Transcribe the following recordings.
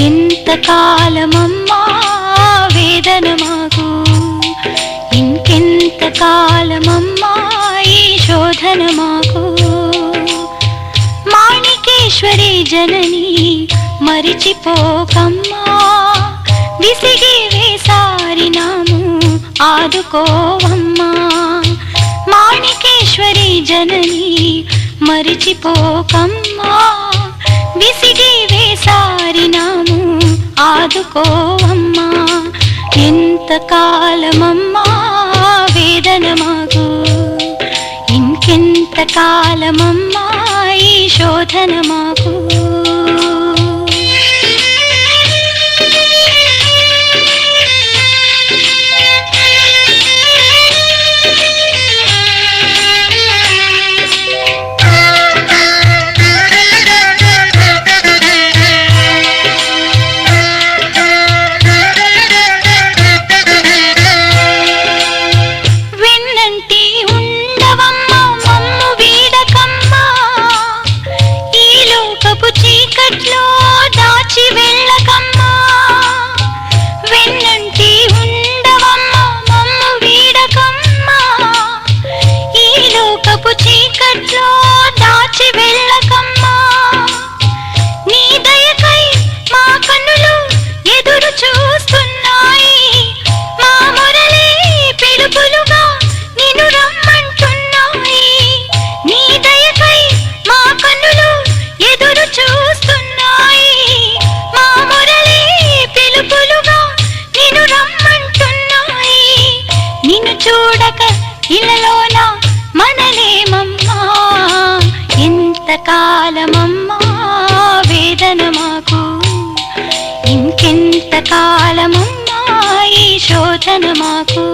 ఎంతకాలమమ్మా వేదన మాకు, ఇంకెంతకాలమమ్మా ఈ శోధన మాకు. మాణికేశ్వరి జనని మరిచిపోకమ్మా, విసిగి వేసారినాము ఆదుకోవమ్మా. మాణికేశ్వరి జనని మరిచిపోకమ్మా, విసిగి వేసారినాము ఆదుకోవమ్మా. ఎంతకాలమమ్మా వేదన మాకు, ఇంకెంతకాలమమ్మా ఈ శోధన మాకు. ఇళ్ళలోన మనలేమమ్మా, ఎంతకాలమమ్మా వేదన మాకు, ఇంకెంతకాలమమ్మా ఈ శోధన మాకు.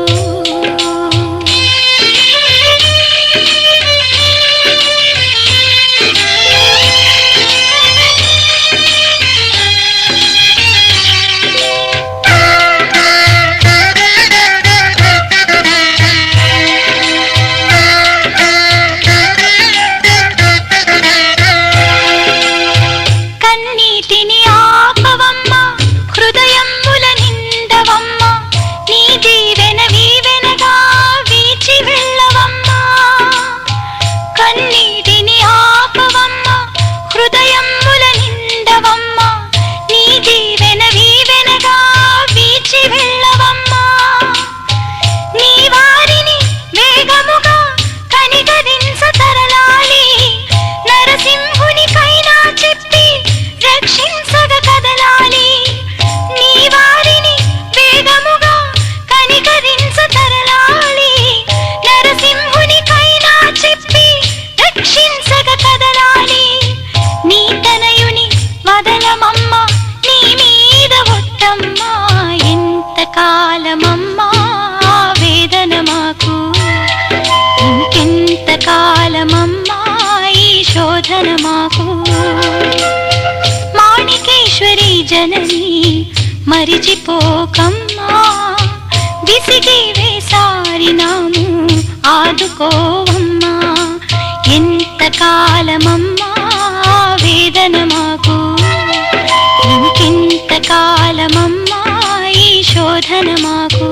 ఎంతకాలమమ్మా వేదన మాకు, ఇంకెంతకాలమమ్మా ఈ శోధన మాకు. మాణికేశ్వరి జనని మరిచిపోకమ్మా, విసిగి వేసారినాము ఆదుకోవమ్మా. ఎంతకాలమమ్మా వేదన మాకు, ఇంకెంతకాలమమ్మా ఈ శోధన మాకు.